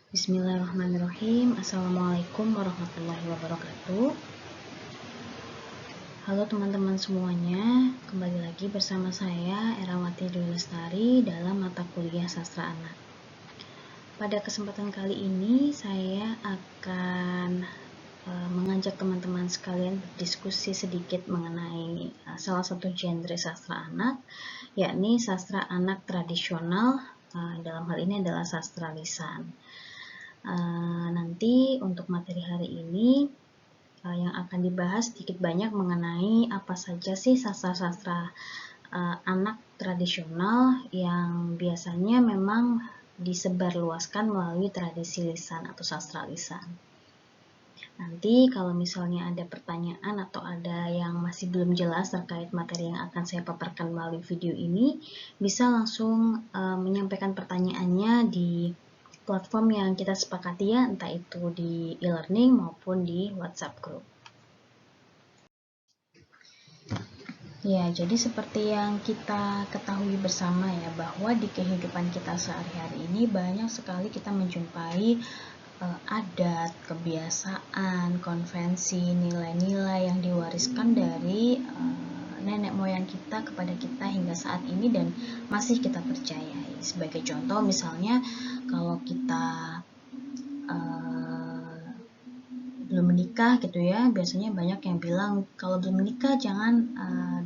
Bismillahirrahmanirrahim. Assalamualaikum warahmatullahi wabarakatuh. Halo teman-teman semuanya, kembali lagi bersama saya Erawati Dwi Lestari dalam mata kuliah Sastra Anak. Pada kesempatan kali ini saya akan mengajak teman-teman sekalian berdiskusi sedikit mengenai salah satu genre sastra anak, yakni sastra anak tradisional. Dalam hal ini adalah sastra lisan. Nanti untuk materi hari ini yang akan dibahas sedikit banyak mengenai apa saja sih sastra-sastra anak tradisional yang biasanya memang disebarluaskan melalui tradisi lisan atau sastra lisan. Nanti kalau misalnya ada pertanyaan atau ada yang masih belum jelas terkait materi yang akan saya paparkan melalui video ini, bisa langsung menyampaikan pertanyaannya di platform yang kita sepakati ya, entah itu di e-learning maupun di WhatsApp group. Ya, jadi seperti yang kita ketahui bersama ya, bahwa di kehidupan kita sehari-hari ini banyak sekali kita menjumpai adat, kebiasaan, konvensi, nilai-nilai yang diwariskan dari nenek moyang kita kepada kita hingga saat ini dan masih kita percayai. Sebagai contoh misalnya kalau kita belum menikah gitu ya, biasanya banyak yang bilang kalau belum menikah jangan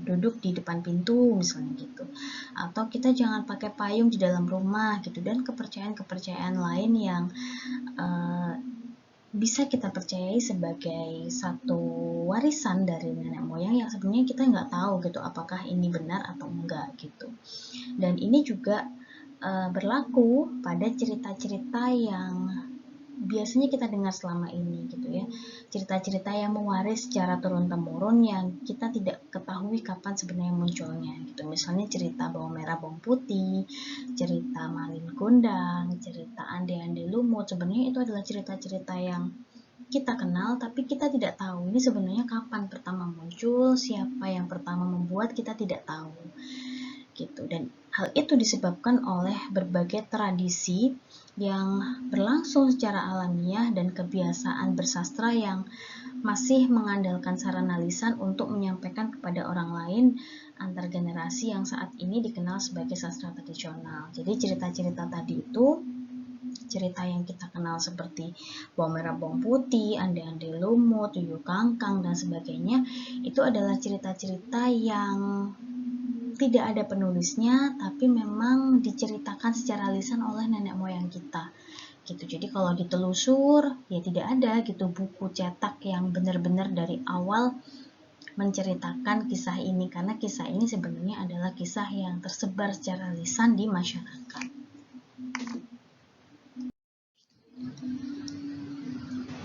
duduk di depan pintu misalnya gitu, atau kita jangan pakai payung di dalam rumah gitu, dan kepercayaan-kepercayaan lain yang bisa kita percayai sebagai satu warisan dari nenek moyang yang sebenarnya kita nggak tahu gitu apakah ini benar atau enggak gitu. Dan ini juga berlaku pada cerita-cerita yang biasanya kita dengar selama ini gitu ya, cerita-cerita yang mewaris secara turun-temurun yang kita tidak ketahui kapan sebenarnya munculnya gitu. Misalnya cerita bawang merah bawang putih, cerita Malin Kundang, cerita Ande-Ande Lumut, sebenarnya itu adalah cerita-cerita yang kita kenal tapi kita tidak tahu ini sebenarnya kapan pertama muncul, siapa yang pertama membuat, kita tidak tahu gitu. Dan hal itu disebabkan oleh berbagai tradisi yang berlangsung secara alamiah dan kebiasaan bersastra yang masih mengandalkan sarana lisan untuk menyampaikan kepada orang lain antar generasi yang saat ini dikenal sebagai sastra tradisional. Jadi cerita-cerita tadi itu, cerita yang kita kenal seperti bawang merah bawang putih, Ande-Ande Lumut, Yuyu Kangkang dan sebagainya, itu adalah cerita-cerita yang tidak ada penulisnya, tapi memang diceritakan secara lisan oleh nenek moyang kita gitu. Jadi kalau ditelusur ya tidak ada gitu buku cetak yang benar-benar dari awal menceritakan kisah ini, karena kisah ini sebenarnya adalah kisah yang tersebar secara lisan di masyarakat.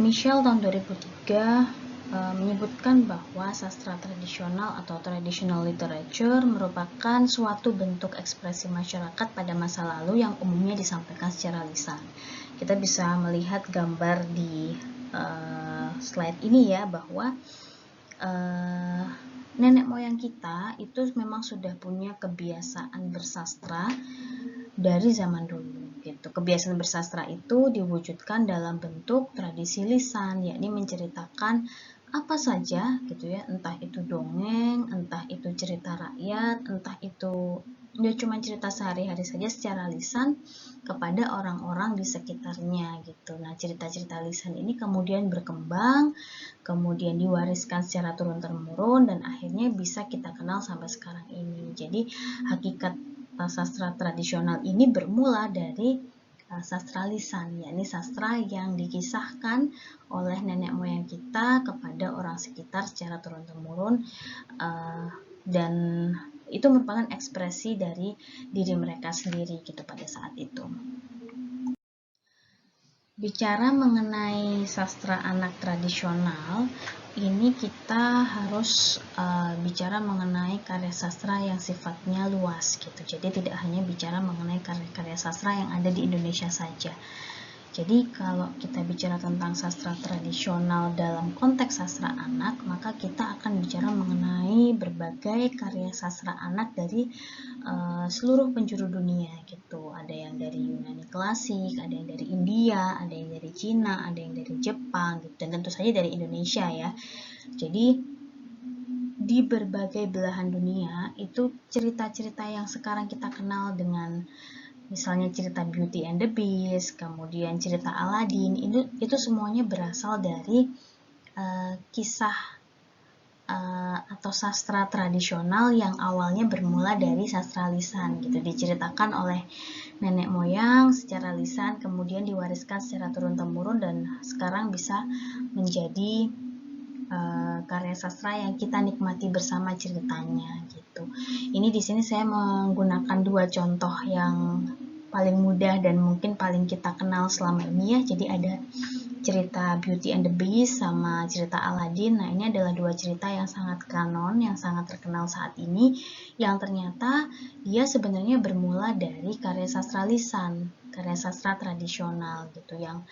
Michelle tahun 2003 menyebutkan bahwa sastra tradisional atau traditional literature merupakan suatu bentuk ekspresi masyarakat pada masa lalu yang umumnya disampaikan secara lisan. Kita bisa melihat gambar di slide ini ya, bahwa nenek moyang kita itu memang sudah punya kebiasaan bersastra dari zaman dulu gitu. Kebiasaan bersastra itu diwujudkan dalam bentuk tradisi lisan, yakni menceritakan apa saja gitu ya, entah itu dongeng, entah itu cerita rakyat, entah itu ya cuma cerita sehari-hari saja secara lisan kepada orang-orang di sekitarnya gitu. Nah, cerita-cerita lisan ini kemudian berkembang, kemudian diwariskan secara turun-temurun dan akhirnya bisa kita kenal sampai sekarang ini. Jadi hakikat sastra tradisional ini bermula dari sastra lisan, yakni sastra yang dikisahkan oleh nenek moyang kita kepada orang sekitar secara turun-temurun, dan itu merupakan ekspresi dari diri mereka sendiri gitu pada saat itu. Bicara mengenai sastra anak tradisional, ini kita harus bicara mengenai karya sastra yang sifatnya luas gitu. Jadi tidak hanya bicara mengenai karya-karya sastra yang ada di Indonesia saja. Jadi kalau kita bicara tentang sastra tradisional dalam konteks sastra anak, maka kita akan bicara mengenai berbagai karya sastra anak dari seluruh penjuru dunia gitu. Ada yang dari Yunani klasik, ada yang dari India, ada yang dari Cina, ada yang dari Jepang gitu, dan tentu saja dari Indonesia ya. Jadi di berbagai belahan dunia itu cerita-cerita yang sekarang kita kenal dengan misalnya cerita Beauty and the Beast, kemudian cerita Aladdin, itu semuanya berasal dari kisah atau sastra tradisional yang awalnya bermula dari sastra lisan gitu, diceritakan oleh nenek moyang secara lisan, kemudian diwariskan secara turun-temurun dan sekarang bisa menjadi karya sastra yang kita nikmati bersama ceritanya gitu. Ini di sini saya menggunakan dua contoh yang paling mudah dan mungkin paling kita kenal selama ini ya. Jadi ada cerita Beauty and the Beast sama cerita Aladdin. Nah, ini adalah dua cerita yang sangat kanon, yang sangat terkenal saat ini, yang ternyata dia sebenarnya bermula dari karya sastra lisan, karya sastra tradisional gitu, yang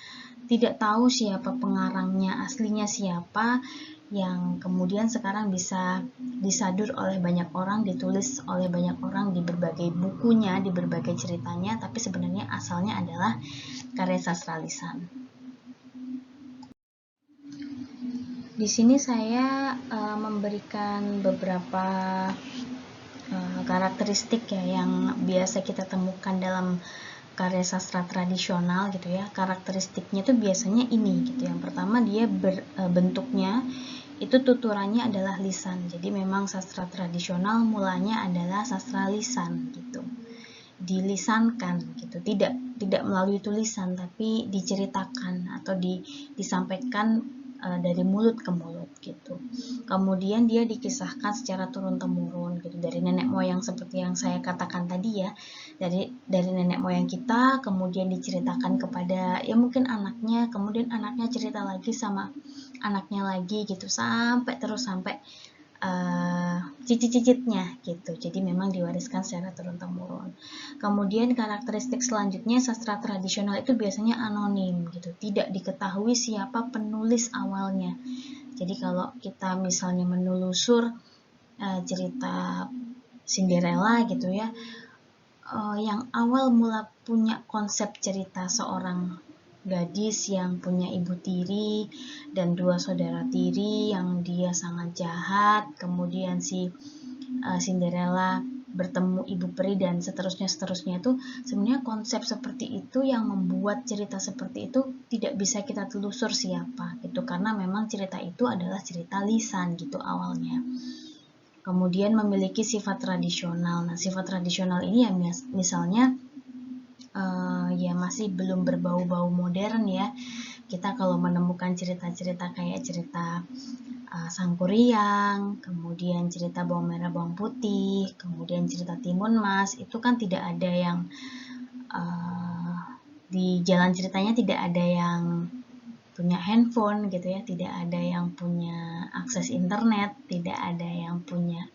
tidak tahu siapa pengarangnya aslinya siapa, yang kemudian sekarang bisa disadur oleh banyak orang, ditulis oleh banyak orang di berbagai bukunya, di berbagai ceritanya, tapi sebenarnya asalnya adalah karya sastra lisan. Di sini saya memberikan beberapa karakteristik ya yang biasa kita temukan dalam karya sastra tradisional gitu ya. Karakteristiknya itu biasanya ini gitu. Yang pertama dia bentuknya itu tuturannya adalah lisan. Jadi memang sastra tradisional mulanya adalah sastra lisan gitu. Dilisankan gitu. Tidak melalui tulisan tapi diceritakan atau disampaikan dari mulut ke mulut gitu. Kemudian dia dikisahkan secara turun-temurun gitu, dari nenek moyang seperti yang saya katakan tadi ya. Dari nenek moyang kita, kemudian diceritakan kepada ya mungkin anaknya, kemudian anaknya cerita lagi sama anaknya lagi gitu, sampai cicit-cicitnya gitu. Jadi memang diwariskan secara turun-temurun. Kemudian karakteristik selanjutnya sastra tradisional itu biasanya anonim gitu, tidak diketahui siapa penulis awalnya. Jadi kalau kita misalnya menelusur cerita Cinderella gitu ya, yang awal mula punya konsep cerita seorang gadis yang punya ibu tiri dan dua saudara tiri yang dia sangat jahat, kemudian si Cinderella bertemu ibu peri dan seterusnya itu sebenarnya konsep seperti itu yang membuat cerita seperti itu tidak bisa kita telusur siapa gitu, karena memang cerita itu adalah cerita lisan gitu awalnya. Kemudian memiliki sifat tradisional. Nah, sifat tradisional ini ya misalnya ya masih belum berbau-bau modern ya. Kita kalau menemukan cerita-cerita kayak cerita Sangkuriang, kemudian cerita Bawang Merah Bawang Putih, kemudian cerita Timun Mas, itu kan tidak ada yang di jalan ceritanya tidak ada yang punya handphone gitu ya, tidak ada yang punya akses internet, tidak ada yang punya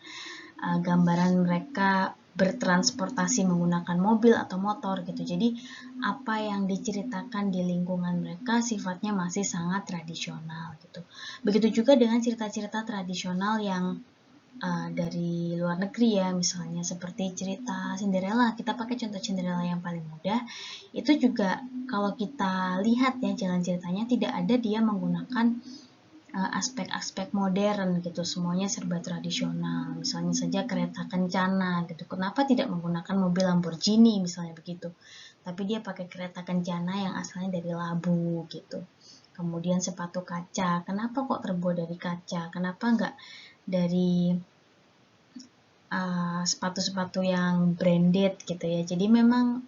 gambaran mereka bertransportasi menggunakan mobil atau motor gitu. Jadi apa yang diceritakan di lingkungan mereka sifatnya masih sangat tradisional gitu. Begitu juga dengan cerita-cerita tradisional yang dari luar negeri ya, misalnya seperti cerita Cinderella. Kita pakai contoh Cinderella yang paling mudah. Itu juga kalau kita lihat ya jalan ceritanya tidak ada dia menggunakan aspek-aspek modern gitu, semuanya serba tradisional. Misalnya saja kereta kencana gitu, kenapa tidak menggunakan mobil Lamborghini misalnya begitu, tapi dia pakai kereta kencana yang asalnya dari labu gitu. Kemudian sepatu kaca, kenapa kok terbuat dari kaca, kenapa enggak dari sepatu-sepatu yang branded gitu ya. Jadi memang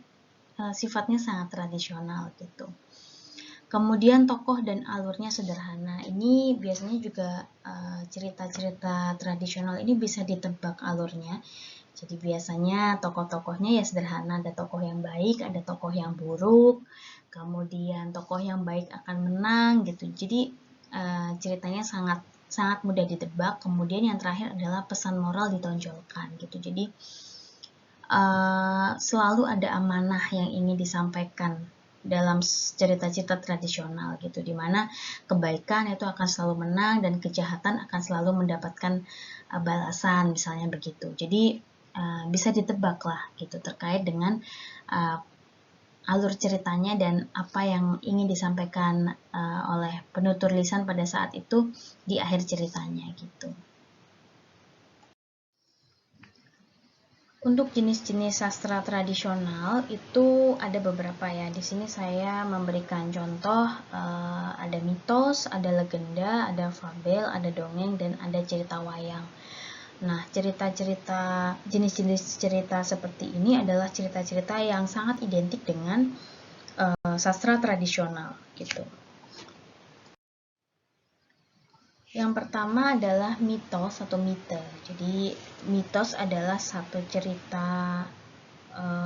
sifatnya sangat tradisional gitu. Kemudian tokoh dan alurnya sederhana. Ini biasanya juga cerita-cerita tradisional ini bisa ditebak alurnya. Jadi biasanya tokoh-tokohnya ya sederhana, ada tokoh yang baik, ada tokoh yang buruk, kemudian tokoh yang baik akan menang gitu. Jadi ceritanya sangat mudah ditebak. Kemudian yang terakhir adalah pesan moral ditonjolkan gitu. Jadi selalu ada amanah yang ingin disampaikan dalam cerita-cerita tradisional gitu, dimana kebaikan itu akan selalu menang dan kejahatan akan selalu mendapatkan balasan, misalnya begitu. Jadi bisa ditebak lah gitu terkait dengan alur ceritanya dan apa yang ingin disampaikan oleh penutur lisan pada saat itu di akhir ceritanya gitu. Untuk jenis-jenis sastra tradisional itu ada beberapa ya. Di sini saya memberikan contoh, ada mitos, ada legenda, ada fabel, ada dongeng, dan ada cerita wayang. Nah, cerita-cerita, jenis-jenis cerita seperti ini adalah cerita-cerita yang sangat identik dengan sastra tradisional gitu. Yang pertama adalah mitos atau mite. Jadi mitos adalah satu cerita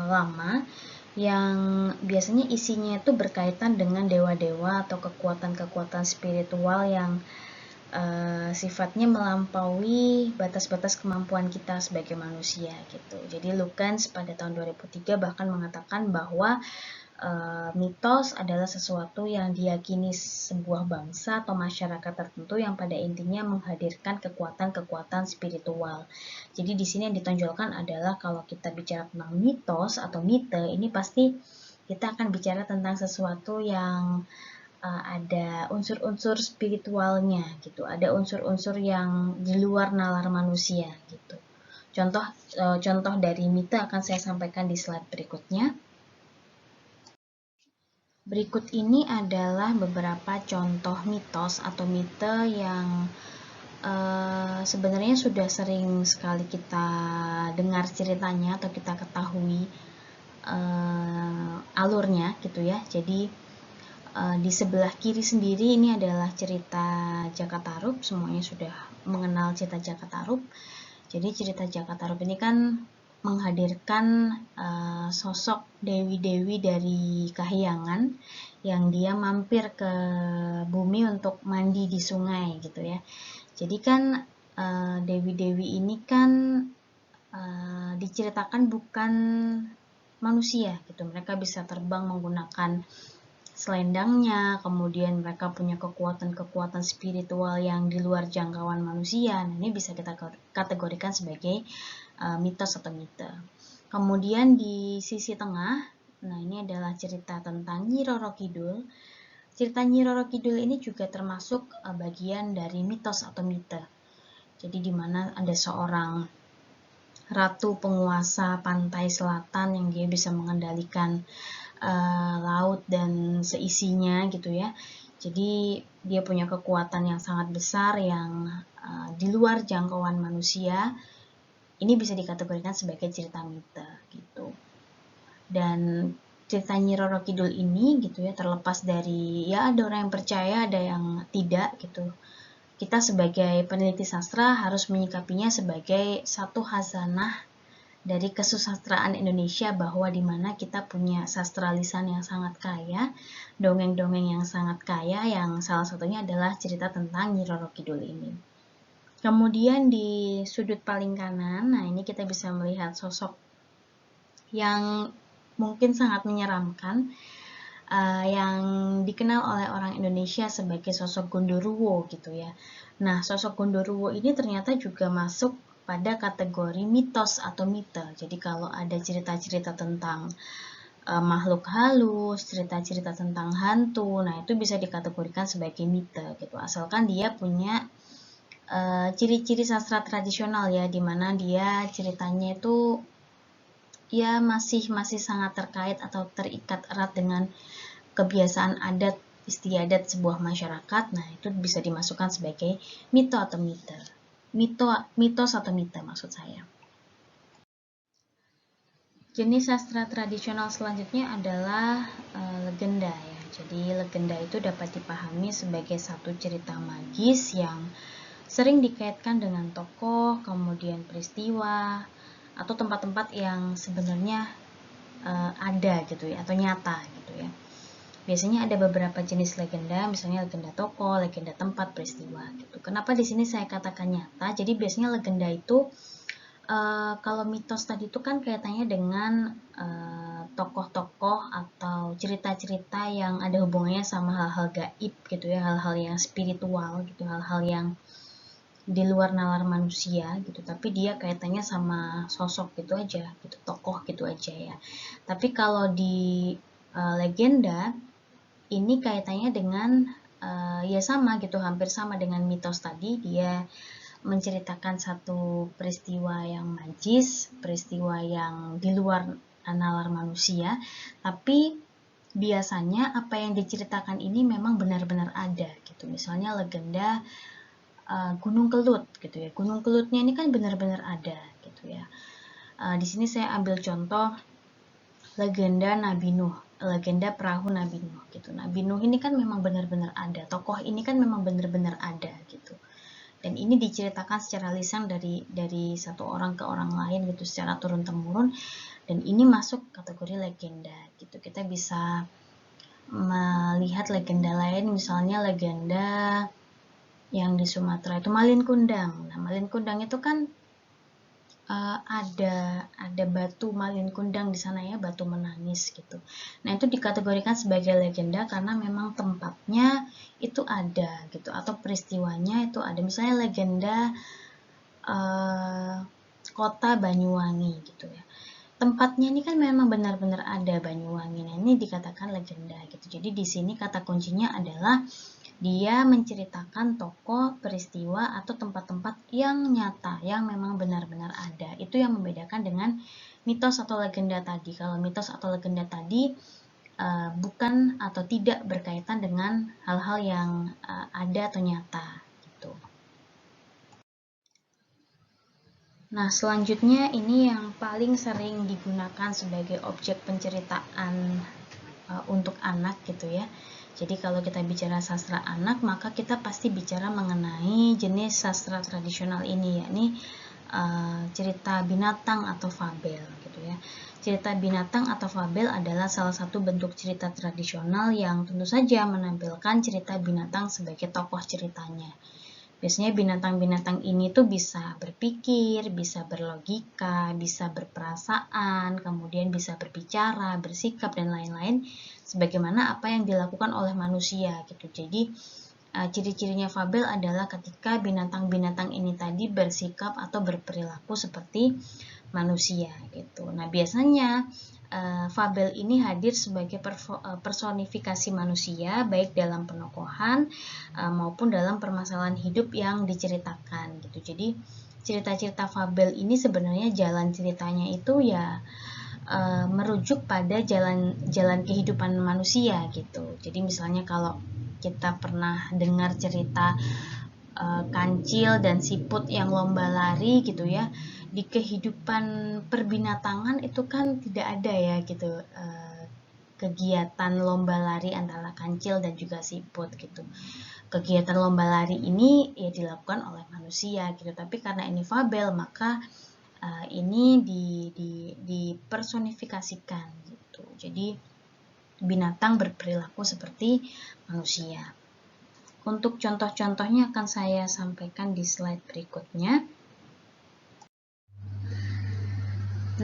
lama yang biasanya isinya itu berkaitan dengan dewa-dewa atau kekuatan-kekuatan spiritual yang sifatnya melampaui batas-batas kemampuan kita sebagai manusia gitu. Jadi Lukens pada tahun 2003 bahkan mengatakan bahwa mitos adalah sesuatu yang diyakini sebuah bangsa atau masyarakat tertentu yang pada intinya menghadirkan kekuatan-kekuatan spiritual. Jadi di sini yang ditonjolkan adalah kalau kita bicara tentang mitos atau mite, ini pasti kita akan bicara tentang sesuatu yang ada unsur-unsur spiritualnya gitu, ada unsur-unsur yang di luar nalar manusia gitu. Contoh dari mite akan saya sampaikan di slide berikutnya. Berikut ini adalah beberapa contoh mitos atau mite yang sebenarnya sudah sering sekali kita dengar ceritanya atau kita ketahui alurnya gitu ya. Jadi di sebelah kiri sendiri ini adalah cerita Jakatarup, semuanya sudah mengenal cerita Jakatarup. Jadi cerita Jakatarup ini kan menghadirkan sosok dewi-dewi dari Kahyangan yang dia mampir ke bumi untuk mandi di sungai gitu ya. Jadi kan dewi-dewi ini kan diceritakan bukan manusia gitu. Mereka bisa terbang menggunakan selendangnya, kemudian mereka punya kekuatan-kekuatan spiritual yang di luar jangkauan manusia. Nah, ini bisa kita kategorikan sebagai mitos atau mite. Kemudian di sisi tengah, nah ini adalah cerita tentang Nyi Roro Kidul. Cerita Nyi Roro Kidul ini juga termasuk bagian dari mitos atau mite. Jadi di mana ada seorang ratu penguasa pantai selatan yang dia bisa mengendalikan laut dan seisinya gitu ya. Jadi dia punya kekuatan yang sangat besar yang di luar jangkauan manusia. Ini bisa dikategorikan sebagai cerita mite gitu. Dan cerita Nyi Roro Kidul ini gitu ya, terlepas dari ya ada orang yang percaya, ada yang tidak gitu. Kita sebagai peneliti sastra harus menyikapinya sebagai satu khazanah dari kesusastraan Indonesia, bahwa di mana kita punya sastra lisan yang sangat kaya, dongeng-dongeng yang sangat kaya, yang salah satunya adalah cerita tentang Nyi Roro Kidul ini. Kemudian di sudut paling kanan, nah ini kita bisa melihat sosok yang mungkin sangat menyeramkan, yang dikenal oleh orang Indonesia sebagai sosok Gondoruo gitu ya. Nah, sosok Gondoruo ini ternyata juga masuk pada kategori mitos atau mite. Jadi kalau ada cerita-cerita tentang makhluk halus, cerita-cerita tentang hantu, nah itu bisa dikategorikan sebagai mite gitu. Asalkan dia punya ciri-ciri sastra tradisional ya, dimana dia ceritanya itu ya masih sangat terkait atau terikat erat dengan kebiasaan adat istiadat sebuah masyarakat. Nah, itu bisa dimasukkan sebagai mito atau mite. Mitos atau mite maksud saya. Jenis sastra tradisional selanjutnya adalah legenda ya. Jadi legenda itu dapat dipahami sebagai satu cerita magis yang sering dikaitkan dengan tokoh, kemudian peristiwa, atau tempat-tempat yang sebenarnya ada gitu ya, atau nyata gitu ya. Biasanya ada beberapa jenis legenda, misalnya legenda tokoh, legenda tempat, peristiwa gitu. Kenapa di sini saya katakan nyata? Jadi biasanya legenda itu Kalau mitos tadi itu kan kaitannya dengan tokoh-tokoh atau cerita-cerita yang ada hubungannya sama hal-hal gaib gitu ya, hal-hal yang spiritual gitu, hal-hal yang di luar nalar manusia gitu, tapi dia kaitannya sama sosok gitu aja gitu, tokoh gitu aja ya. Tapi kalau di legenda ini kaitannya dengan ya sama gitu, hampir sama dengan mitos tadi. Dia menceritakan satu peristiwa yang magis, peristiwa yang di luar nalar manusia, tapi biasanya apa yang diceritakan ini memang benar-benar ada gitu. Misalnya legenda Gunung Kelut gitu ya. Gunung Kelutnya ini kan benar-benar ada gitu ya. Di sini saya ambil contoh legenda Nabi Nuh, legenda perahu Nabi Nuh gitu. Nabi Nuh ini kan memang benar-benar ada. Tokoh ini kan memang benar-benar ada gitu. Dan ini diceritakan secara lisan dari satu orang ke orang lain gitu, secara turun temurun, dan ini masuk kategori legenda gitu. Kita bisa melihat legenda lain, misalnya legenda yang di Sumatera itu Malin Kundang. Nah, Malin Kundang itu kan ada batu Malin Kundang di sana ya, batu menangis gitu. Nah, itu dikategorikan sebagai legenda karena memang tempatnya itu ada gitu, atau peristiwanya itu ada. Misalnya legenda kota Banyuwangi gitu ya. Tempatnya ini kan memang benar-benar ada, Banyuwangi. Nah, ini dikatakan legenda gitu. Jadi di sini kata kuncinya adalah dia menceritakan tokoh, peristiwa, atau tempat-tempat yang nyata, yang memang benar-benar ada. Itu yang membedakan dengan mitos atau legenda tadi. Kalau mitos atau legenda tadi bukan atau tidak berkaitan dengan hal-hal yang ada atau nyata gitu. Nah, selanjutnya ini yang paling sering digunakan sebagai objek penceritaan untuk anak gitu ya. Jadi kalau kita bicara sastra anak, maka kita pasti bicara mengenai jenis sastra tradisional ini, yakni cerita binatang atau fabel gitu ya. Cerita binatang atau fabel adalah salah satu bentuk cerita tradisional yang tentu saja menampilkan cerita binatang sebagai tokoh ceritanya. Biasanya binatang-binatang ini tuh bisa berpikir, bisa berlogika, bisa berperasaan, kemudian bisa berbicara, bersikap, dan lain-lain sebagaimana apa yang dilakukan oleh manusia gitu. Jadi ciri-cirinya fabel adalah ketika binatang-binatang ini tadi bersikap atau berperilaku seperti manusia gitu. Nah, biasanya fabel ini hadir sebagai personifikasi manusia baik dalam penokohan maupun dalam permasalahan hidup yang diceritakan gitu. Jadi cerita-cerita fabel ini sebenarnya jalan ceritanya itu ya merujuk pada jalan kehidupan manusia gitu. Jadi misalnya kalau kita pernah dengar cerita kancil dan siput yang lomba lari gitu ya, di kehidupan perbinatangan itu kan tidak ada ya gitu kegiatan lomba lari antara kancil dan juga siput gitu. Kegiatan lomba lari ini ya dilakukan oleh manusia gitu, tapi karena ini fabel maka ini dipersonifikasikan gitu. Jadi binatang berperilaku seperti manusia. Untuk contoh-contohnya akan saya sampaikan di slide berikutnya.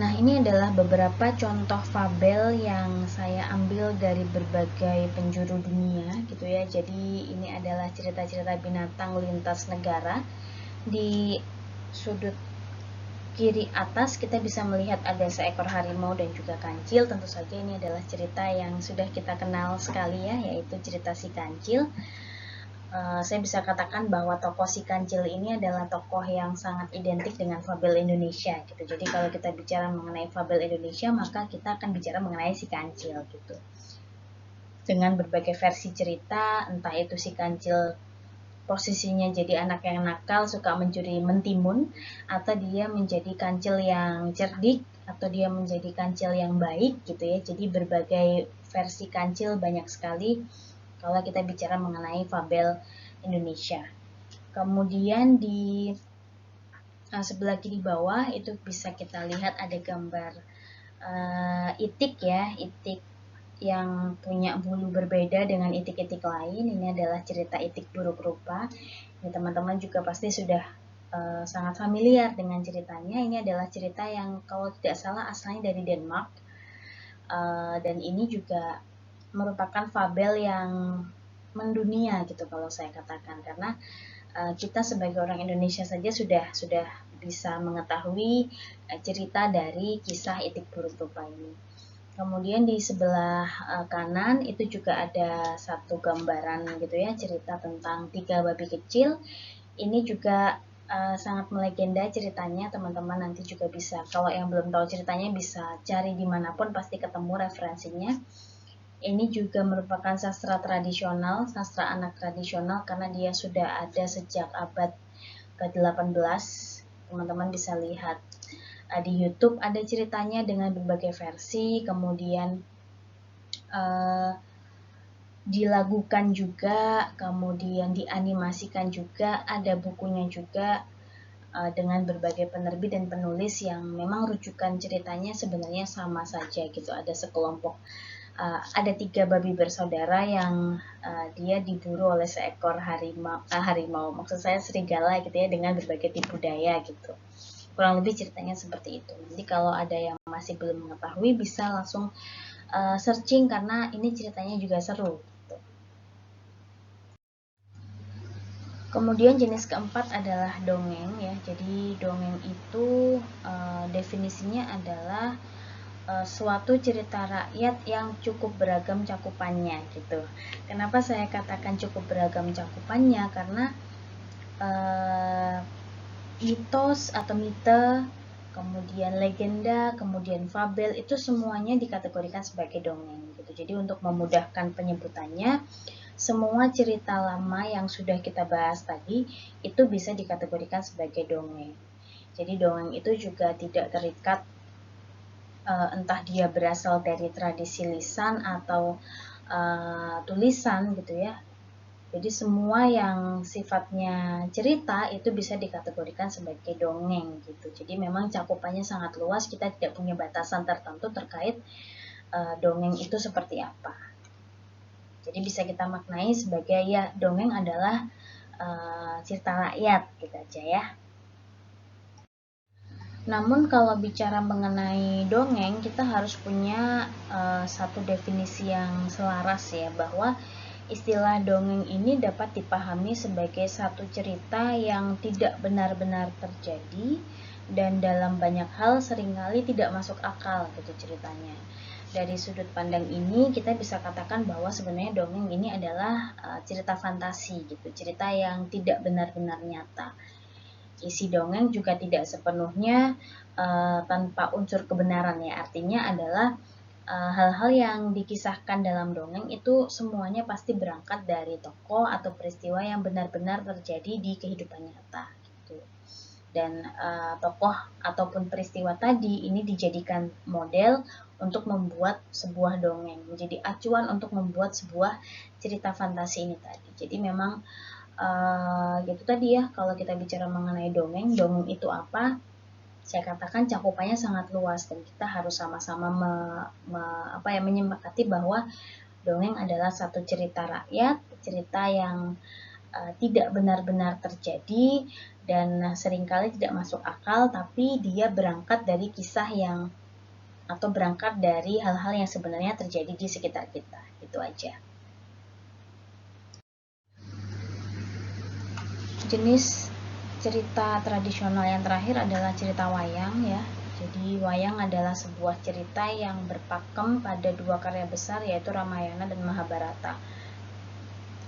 Nah, ini adalah beberapa contoh fabel yang saya ambil dari berbagai penjuru dunia gitu ya. Jadi ini adalah cerita-cerita binatang lintas negara. Di sudut kiri atas kita bisa melihat ada seekor harimau dan juga kancil. Tentu saja ini adalah cerita yang sudah kita kenal sekali ya, yaitu cerita si kancil. Saya bisa katakan bahwa tokoh si kancil ini adalah tokoh yang sangat identik dengan fabel Indonesia gitu. Jadi kalau kita bicara mengenai fabel Indonesia, maka kita akan bicara mengenai si kancil gitu. Dengan berbagai versi cerita, entah itu si kancil posisinya jadi anak yang nakal, suka mencuri mentimun, atau dia menjadi kancil yang cerdik, atau dia menjadi kancil yang baik gitu ya. Jadi berbagai versi kancil banyak sekali kalau kita bicara mengenai fabel Indonesia. Kemudian di sebelah kiri bawah itu bisa kita lihat ada gambar itik ya, itik yang punya bulu berbeda dengan itik-itik lain. Ini adalah cerita itik buruk rupa. Ini teman-teman juga pasti sudah sangat familiar dengan ceritanya. Ini adalah cerita yang kalau tidak salah asalnya dari Denmark, dan ini juga merupakan fabel yang mendunia gitu kalau saya katakan, karena kita sebagai orang Indonesia saja sudah bisa mengetahui cerita dari kisah Itik Buruk Rupa ini. Kemudian di sebelah kanan itu juga ada satu gambaran gitu ya, cerita tentang 3 babi kecil. Ini juga sangat melegenda ceritanya, teman-teman nanti juga bisa, kalau yang belum tahu ceritanya bisa cari dimanapun pasti ketemu referensinya. Ini juga merupakan sastra tradisional, sastra anak tradisional, karena dia sudah ada sejak abad ke-18. Teman-teman bisa lihat di YouTube ada ceritanya dengan berbagai versi, kemudian dilagukan juga, kemudian dianimasikan juga, ada bukunya juga dengan berbagai penerbit dan penulis yang memang rujukan ceritanya sebenarnya sama saja gitu. Ada sekelompok, ada 3 babi bersaudara yang dia diburu oleh seekor harimau, maksud saya serigala gitu ya, dengan berbagai tipu daya gitu. Kurang lebih ceritanya seperti itu. Nanti kalau ada yang masih belum mengetahui bisa langsung searching, karena ini ceritanya juga seru. Gitu. Kemudian jenis keempat adalah dongeng ya. Jadi dongeng itu definisinya adalah suatu cerita rakyat yang cukup beragam cakupannya gitu. Kenapa saya katakan cukup beragam cakupannya? Karena mitos atau mite, kemudian legenda, kemudian fabel, itu semuanya dikategorikan sebagai dongeng gitu. Jadi untuk memudahkan penyebutannya, semua cerita lama yang sudah kita bahas tadi itu bisa dikategorikan sebagai dongeng. Jadi dongeng itu juga tidak terikat entah dia berasal dari tradisi lisan atau tulisan gitu ya. Jadi semua yang sifatnya cerita itu bisa dikategorikan sebagai dongeng gitu. Jadi memang cakupannya sangat luas, kita tidak punya batasan tertentu terkait dongeng itu seperti apa. Jadi bisa kita maknai sebagai ya dongeng adalah cerita rakyat gitu aja ya. Namun kalau bicara mengenai dongeng, kita harus punya satu definisi yang selaras ya, bahwa istilah dongeng ini dapat dipahami sebagai satu cerita yang tidak benar-benar terjadi dan dalam banyak hal seringkali tidak masuk akal gitu ceritanya. Dari sudut pandang ini kita bisa katakan bahwa sebenarnya dongeng ini adalah cerita fantasi gitu, cerita yang tidak benar-benar nyata. Isi dongeng juga tidak sepenuhnya tanpa unsur kebenaran ya, artinya adalah hal-hal yang dikisahkan dalam dongeng itu semuanya pasti berangkat dari tokoh atau peristiwa yang benar-benar terjadi di kehidupan nyata gitu. Dan tokoh ataupun peristiwa tadi ini dijadikan model untuk membuat sebuah dongeng, menjadi acuan untuk membuat sebuah cerita fantasi ini tadi. Jadi memang gitu tadi ya, kalau kita bicara mengenai dongeng itu apa? Saya katakan cakupannya sangat luas dan kita harus sama-sama menyepakati bahwa dongeng adalah satu cerita rakyat, cerita yang tidak benar-benar terjadi dan seringkali tidak masuk akal, tapi dia berangkat dari kisah yang atau berangkat dari hal-hal yang sebenarnya terjadi di sekitar kita. Itu aja. Jenis cerita tradisional yang terakhir adalah cerita wayang ya. Jadi wayang adalah sebuah cerita yang berpakem pada 2 karya besar, yaitu Ramayana dan Mahabharata.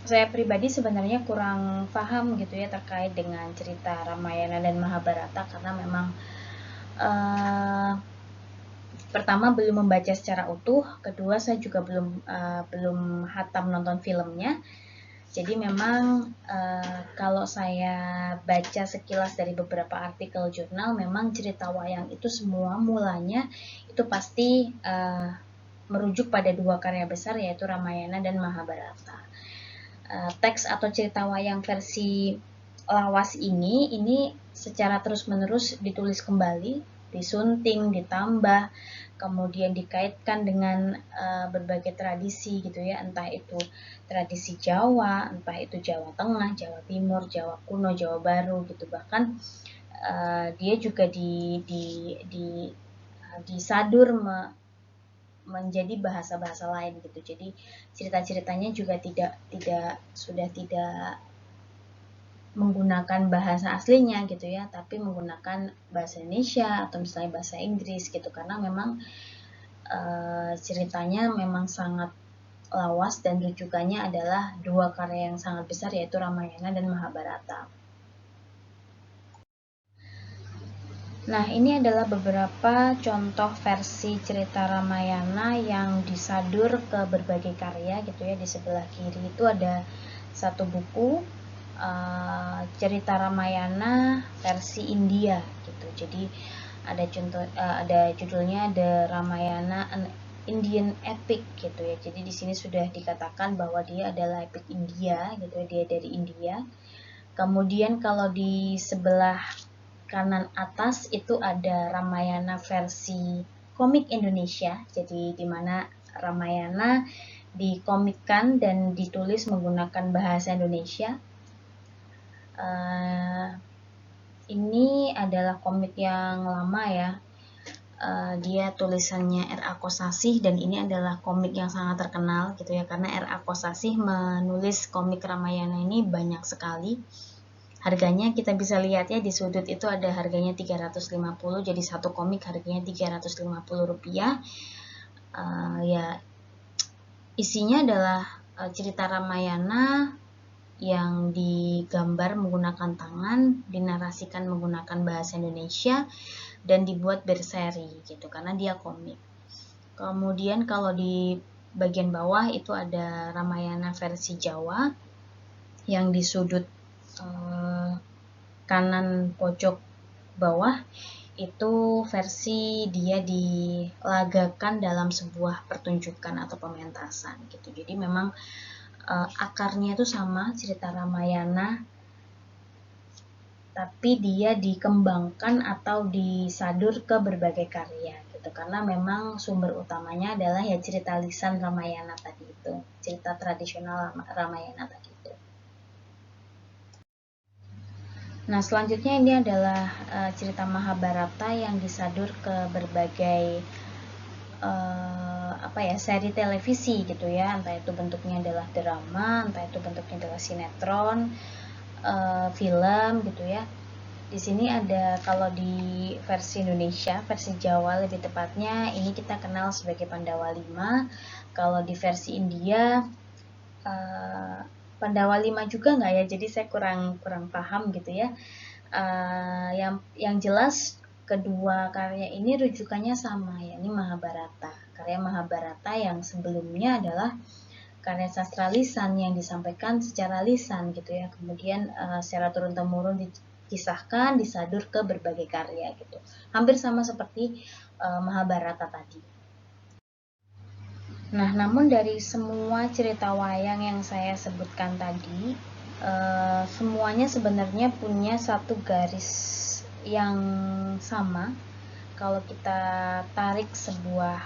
Saya pribadi sebenarnya kurang paham gitu ya terkait dengan cerita Ramayana dan Mahabharata, karena memang pertama belum membaca secara utuh, kedua saya juga belum hatam nonton filmnya. Jadi memang kalau saya baca sekilas dari beberapa artikel jurnal, memang cerita wayang itu semua mulanya itu pasti merujuk pada 2 karya besar, yaitu Ramayana dan Mahabharata. Teks atau cerita wayang versi lawas ini secara terus-menerus ditulis kembali, disunting, ditambah, kemudian dikaitkan dengan berbagai tradisi gitu ya, entah itu tradisi Jawa, entah itu Jawa Tengah, Jawa Timur, Jawa kuno, Jawa baru gitu. Bahkan dia juga disadur menjadi bahasa-bahasa lain gitu. Jadi cerita-ceritanya juga sudah tidak menggunakan bahasa aslinya gitu ya, tapi menggunakan bahasa Indonesia atau misalnya bahasa Inggris gitu, karena memang ceritanya memang sangat lawas dan rujukannya adalah dua karya yang sangat besar, yaitu Ramayana dan Mahabharata. Nah, ini adalah beberapa contoh versi cerita Ramayana yang disadur ke berbagai karya gitu ya. Di sebelah kiri itu ada satu buku cerita Ramayana versi India gitu. Jadi ada judulnya The Ramayana, an Indian Epic gitu ya. Jadi di sini sudah dikatakan bahwa dia adalah epic India gitu ya, dia dari India. Kemudian kalau di sebelah kanan atas itu ada Ramayana versi komik Indonesia. Jadi di mana Ramayana dikomikkan dan ditulis menggunakan bahasa Indonesia. Ini adalah komik yang lama ya. Dia tulisannya R.A. Kosasih, dan ini adalah komik yang sangat terkenal gitu ya, karena R.A. Kosasih menulis komik Ramayana ini banyak sekali. Harganya kita bisa lihat ya, di sudut itu ada harganya 350, jadi satu komik harganya 350 rupiah. Ya, isinya adalah cerita Ramayana yang digambar menggunakan tangan, dinarasikan menggunakan bahasa Indonesia, dan dibuat berseri gitu, karena dia komik. Kemudian kalau di bagian bawah itu ada Ramayana versi Jawa, yang di sudut kanan pojok bawah itu versi dia dilagakan dalam sebuah pertunjukan atau pementasan gitu. Jadi memang akarnya itu sama, cerita Ramayana, tapi dia dikembangkan atau disadur ke berbagai karya gitu, karena memang sumber utamanya adalah ya cerita lisan Ramayana tadi itu, cerita tradisional Ramayana tadi itu. Nah, selanjutnya ini adalah cerita Mahabharata yang disadur ke berbagai seri televisi gitu ya, entah itu bentuknya adalah drama, entah itu bentuknya adalah sinetron, film gitu ya. Di sini ada, kalau di versi Indonesia, versi Jawa lebih tepatnya, ini kita kenal sebagai Pandawa 5. Kalau di versi India, Pandawa 5 juga nggak ya? Jadi saya kurang paham gitu ya. Yang jelas kedua karya ini rujukannya sama, yakni Mahabharata. Karya Mahabharata yang sebelumnya adalah karya sastra lisan yang disampaikan secara lisan gitu ya. Kemudian secara turun-temurun kisahkan, disadur ke berbagai karya gitu. Hampir sama seperti Mahabharata tadi. Nah, namun dari semua cerita wayang yang saya sebutkan tadi, semuanya sebenarnya punya satu garis yang sama. Kalau kita tarik sebuah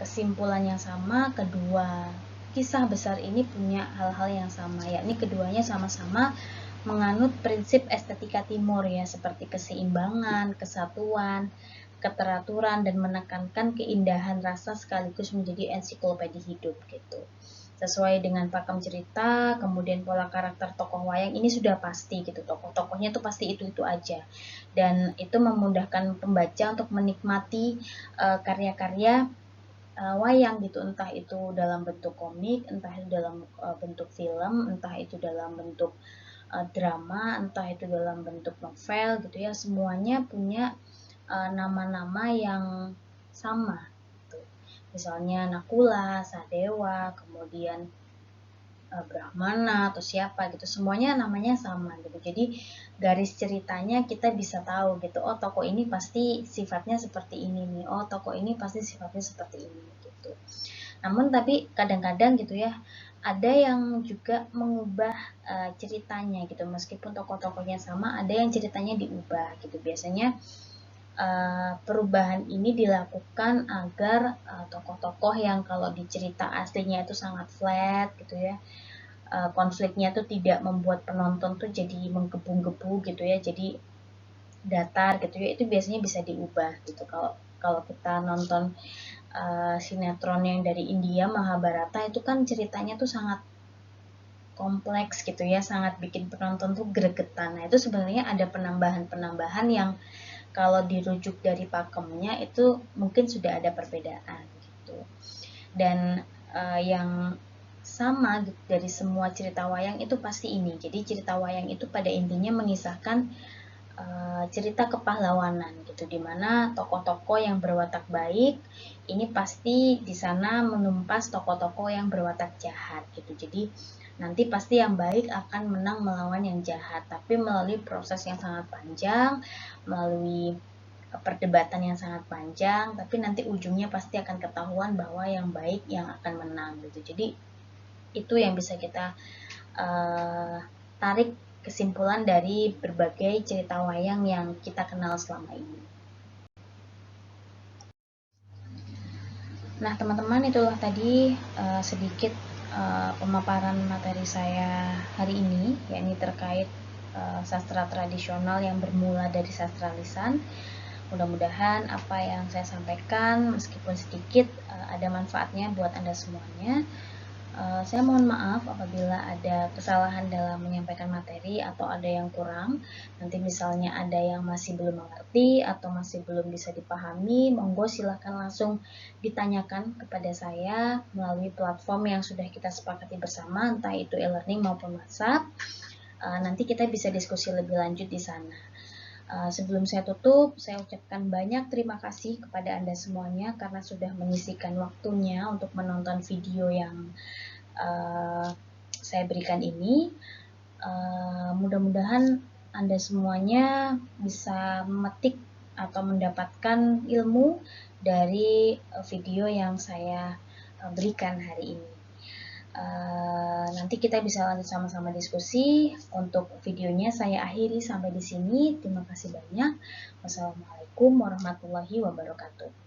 kesimpulan yang sama, kedua kisah besar ini punya hal-hal yang sama, yakni keduanya sama-sama menganut prinsip estetika timur ya, seperti keseimbangan, kesatuan, keteraturan, dan menekankan keindahan rasa sekaligus menjadi ensiklopedia hidup gitu. Sesuai dengan pakem cerita, kemudian pola karakter tokoh wayang ini sudah pasti gitu, tokoh-tokohnya tuh pasti itu-itu aja, dan itu memudahkan pembaca untuk menikmati karya-karya wayang gitu, entah itu dalam bentuk komik, entah itu dalam bentuk film, entah itu dalam bentuk drama, entah itu dalam bentuk novel gitu ya. Semuanya punya nama-nama yang sama gitu. Misalnya Nakula, Sadewa, kemudian Brahmana atau siapa gitu, semuanya namanya sama gitu. Jadi garis ceritanya kita bisa tahu gitu, oh tokoh ini pasti sifatnya seperti ini nih, oh tokoh ini pasti sifatnya seperti ini gitu. Namun tapi kadang-kadang gitu ya, ada yang juga mengubah ceritanya gitu, meskipun tokoh-tokohnya sama, ada yang ceritanya diubah gitu. Biasanya perubahan ini dilakukan agar tokoh-tokoh yang kalau di cerita aslinya itu sangat flat gitu ya, konfliknya tuh tidak membuat penonton tuh jadi menggebu-gebu gitu ya, jadi datar gitu ya, itu biasanya bisa diubah gitu. Kalau kalau kita nonton sinetron yang dari India, Mahabharata, itu kan ceritanya tuh sangat kompleks gitu ya, sangat bikin penonton tuh gregetan. Nah, itu sebenarnya ada penambahan-penambahan yang kalau dirujuk dari pakemnya itu mungkin sudah ada perbedaan gitu. Dan yang sama dari semua cerita wayang itu pasti ini. Jadi cerita wayang itu pada intinya mengisahkan cerita kepahlawanan gitu, dimana tokoh-tokoh yang berwatak baik ini pasti di sana menumpas tokoh-tokoh yang berwatak jahat gitu. Jadi nanti pasti yang baik akan menang melawan yang jahat, tapi melalui proses yang sangat panjang, melalui perdebatan yang sangat panjang, tapi nanti ujungnya pasti akan ketahuan bahwa yang baik yang akan menang gitu. Jadi itu yang bisa kita tarik kesimpulan dari berbagai cerita wayang yang kita kenal selama ini. Nah, teman-teman, itulah tadi sedikit pemaparan materi saya hari ini, yakni terkait sastra tradisional yang bermula dari sastra lisan. Mudah-mudahan apa yang saya sampaikan, meskipun sedikit, ada manfaatnya buat Anda semuanya. Saya mohon maaf apabila ada kesalahan dalam menyampaikan materi atau ada yang kurang. Nanti misalnya ada yang masih belum mengerti atau masih belum bisa dipahami, monggo silahkan langsung ditanyakan kepada saya melalui platform yang sudah kita sepakati bersama, entah itu e-learning maupun WhatsApp. Nanti kita bisa diskusi lebih lanjut di sana. Sebelum saya tutup, saya ucapkan banyak terima kasih kepada Anda semuanya karena sudah menyisihkan waktunya untuk menonton video yang saya berikan ini. Mudah-mudahan Anda semuanya bisa memetik atau mendapatkan ilmu dari video yang saya berikan hari ini. Nanti kita bisa lanjut sama-sama diskusi. Untuk videonya saya akhiri sampai di sini. Terima kasih banyak. Wassalamualaikum warahmatullahi wabarakatuh.